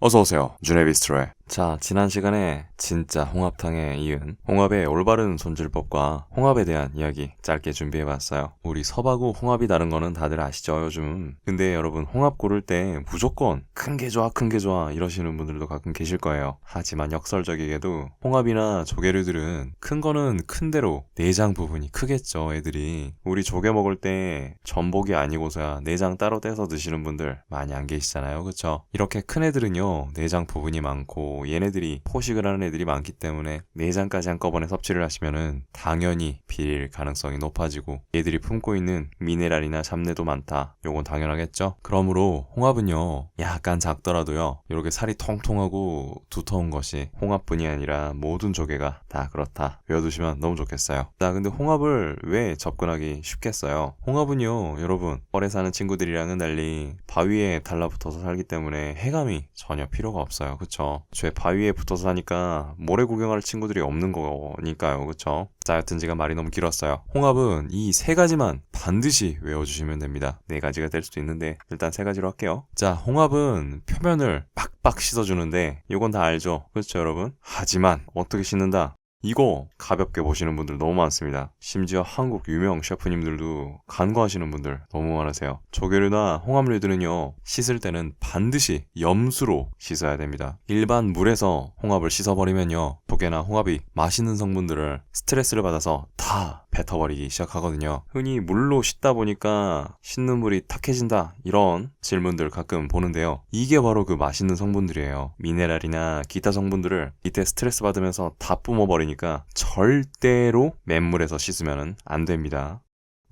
어서오세요. 주네비스트로의. 자, 지난 시간에 진짜 홍합탕에 이은 홍합의 올바른 손질법과 홍합에 대한 이야기 짧게 준비해봤어요. 우리 섭하고 홍합이 다른 거는 다들 아시죠, 요즘? 근데 여러분, 홍합 고를 때 무조건 큰 게 좋아, 큰 게 좋아 이러시는 분들도 가끔 계실 거예요. 하지만 역설적이게도 홍합이나 조개류들은 큰 거는 큰 대로 내장 부분이 크겠죠, 애들이. 우리 조개 먹을 때 전복이 아니고서야 내장 따로 떼서 드시는 분들 많이 안 계시잖아요, 그쵸? 이렇게 큰 애들은요, 내장 부분이 많고 얘네들이 포식을 하는 애들이 많기 때문에 내장까지 한꺼번에 섭취를 하시면은 당연히 비릴 가능성이 높아지고 얘들이 품고 있는 미네랄이나 잡내도 많다. 요건 당연하겠죠? 그러므로 홍합은요, 약간 작더라도요, 이렇게 살이 통통하고 두터운 것이 홍합뿐이 아니라 모든 조개가 다 그렇다. 외워두시면 너무 좋겠어요. 자, 근데 홍합을 왜 접근하기 쉽겠어요? 홍합은요, 여러분, 뻘에 사는 친구들이랑은 달리 바위에 달라붙어서 살기 때문에 해감이 전혀 필요가 없어요. 그쵸? 제 바위에 붙어서 사니까 모래 구경할 친구들이 없는 거니까요. 그쵸? 자, 여튼지가 말이 너무 길었어요. 홍합은 이 세 가지만 반드시 외워주시면 됩니다. 네 가지가 될 수도 있는데 일단 세 가지로 할게요. 자, 홍합은 표면을 빡빡 씻어주는데 이건 다 알죠? 그렇죠, 여러분? 하지만 어떻게 씻는다? 이거 가볍게 보시는 분들 너무 많습니다. 심지어 한국 유명 셰프님들도 간과하시는 분들 너무 많으세요. 조개류나 홍합류들은요, 씻을 때는 반드시 염수로 씻어야 됩니다. 일반 물에서 홍합을 씻어버리면요, 조개나 홍합이 맛있는 성분들을 스트레스를 받아서 다 뱉어버리기 시작하거든요. 흔히 물로 씻다 보니까 씻는 물이 탁해진다 이런 질문들 가끔 보는데요. 이게 바로 그 맛있는 성분들이에요. 미네랄이나 기타 성분들을 이때 스트레스 받으면서 다 뿜어버리니까 절대로 맨물에서 씻으면 안 됩니다.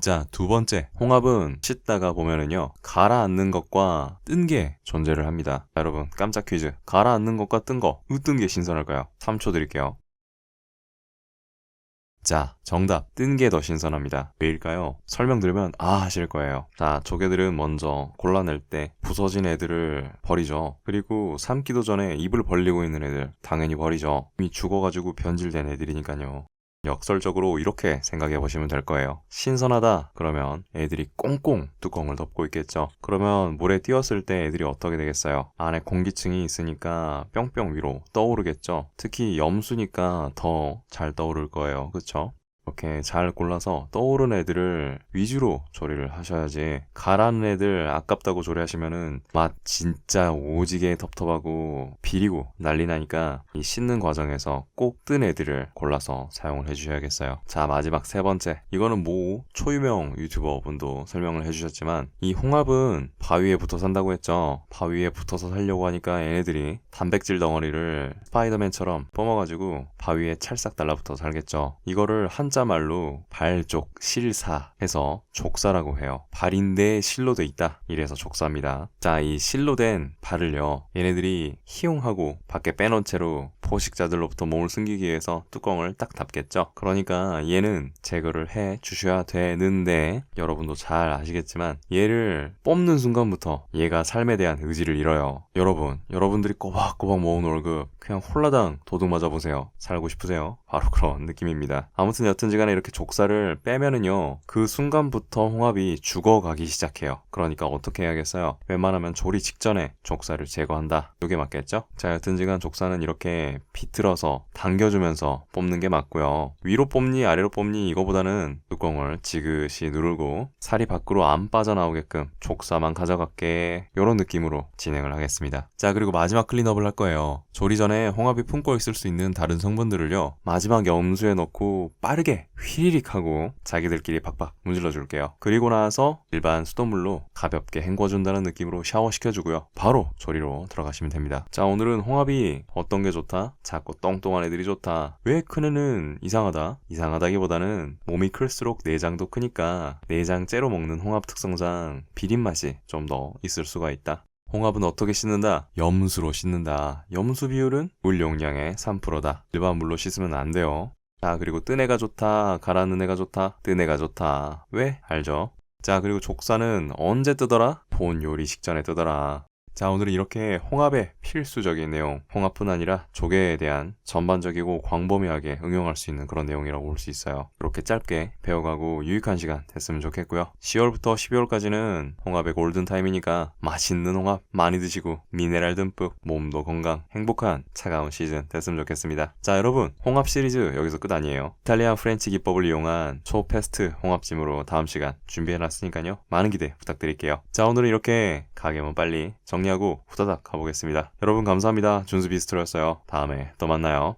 자, 두 번째, 홍합은 씻다가 보면은요, 가라앉는 것과 뜬 게 존재를 합니다. 자, 여러분, 깜짝 퀴즈. 가라앉는 것과 뜬 거, 어떤 게 신선할까요? 3초 드릴게요. 자, 정답. 뜬 게 더 신선합니다. 왜일까요? 설명드리면 하실 거예요. 자, 조개들은 먼저 골라낼 때 부서진 애들을 버리죠. 그리고 삶기도 전에 입을 벌리고 있는 애들 당연히 버리죠. 이미 죽어가지고 변질된 애들이니까요. 역설적으로 이렇게 생각해 보시면 될 거예요. 신선하다 그러면 애들이 꽁꽁 뚜껑을 덮고 있겠죠. 그러면 물에 띄었을 때 애들이 어떻게 되겠어요? 안에 공기층이 있으니까 뿅뿅 위로 떠오르겠죠. 특히 염수니까 더 잘 떠오를 거예요. 그쵸? 이렇게 잘 골라서 떠오른 애들을 위주로 조리를 하셔야지, 가라앉는 애들 아깝다고 조리하시면은 맛 진짜 오지게 텁텁하고 비리고 난리 나니까 이 씻는 과정에서 꼭 뜬 애들을 골라서 사용을 해주셔야겠어요. 자, 마지막 세 번째, 이거는 모 초유명 유튜버 분도 설명을 해주셨지만 이 홍합은 바위에 붙어 산다고 했죠. 바위에 붙어서 살려고 하니까 얘네들이 단백질 덩어리를 스파이더맨처럼 뿜어가지고 바위에 찰싹 달라붙어 살겠죠. 이거를 한자 말로 발족 실사 해서 족사라고 해요. 발인데 실로 돼 있다, 이래서 족사입니다. 자, 이 실로 된 발을요, 얘네들이 희용하고 밖에 빼놓은 채로 포식자들로부터 몸을 숨기기 위해서 뚜껑을 딱 닫겠죠. 그러니까 얘는 제거를 해 주셔야 되는데, 여러분도 잘 아시겠지만 얘를 뽑는 순간부터 얘가 삶에 대한 의지를 잃어요. 여러분들이 꼬박꼬박 모은 월급 그냥 홀라당 도둑 맞아보세요. 살고 싶으세요? 바로 그런 느낌입니다. 아무튼 여튼지간에 이렇게 족사를 빼면은요, 그 순간부터 홍합이 죽어가기 시작해요. 그러니까 어떻게 해야겠어요? 웬만하면 조리 직전에 족사를 제거한다, 이게 맞겠죠? 자, 여튼지간 족사는 이렇게 비틀어서 당겨주면서 뽑는 게 맞고요. 위로 뽑니 아래로 뽑니 이거보다는 뚜껑을 지그시 누르고 살이 밖으로 안 빠져나오게끔 족사만 가져갈게, 이런 느낌으로 진행을 하겠습니다. 자, 그리고 마지막 클린업을 할 거예요. 조리 전에 홍합이 품고 있을 수 있는 다른 성분들을요, 마지막 염수에 넣고 빠르게 휘리릭 하고 자기들끼리 박박 문질러 줄게요. 그리고 나서 일반 수돗물로 가볍게 헹궈준다는 느낌으로 샤워시켜주고요, 바로 조리로 들어가시면 됩니다. 자, 오늘은 홍합이 어떤 게 좋다? 작고 똥똥한 애들이 좋다. 왜 큰 애는 이상하다? 이상하다기보다는 몸이 클수록 내장도 크니까 내장 째로 먹는 홍합 특성상 비린 맛이 좀 더 있을 수가 있다. 홍합은 어떻게 씻는다? 염수로 씻는다. 염수 비율은 물 용량의 3%다. 일반 물로 씻으면 안 돼요. 자, 그리고 뜬 애가 좋다, 가라앉는 애가 좋다? 뜬 애가 좋다. 왜? 알죠? 자, 그리고 족사는 언제 뜨더라? 본 요리 식전에 뜨더라. 자, 오늘은 이렇게 홍합의 필수적인 내용, 홍합뿐 아니라 조개에 대한 전반적이고 광범위하게 응용할 수 있는 그런 내용이라고 볼 수 있어요. 이렇게 짧게 배워가고 유익한 시간 됐으면 좋겠고요. 10월부터 12월까지는 홍합의 골든타임이니까 맛있는 홍합 많이 드시고 미네랄 듬뿍 몸도 건강 행복한 차가운 시즌 됐으면 좋겠습니다. 자, 여러분, 홍합 시리즈 여기서 끝 아니에요. 이탈리아 프렌치 기법을 이용한 초페스트 홍합찜으로 다음 시간 준비해놨으니까요. 많은 기대 부탁드릴게요. 자, 오늘은 이렇게 가게만 빨리 정리하고 후다닥 가보겠습니다. 여러분 감사합니다. 준수 비스트로였어요. 다음에 또 만나요.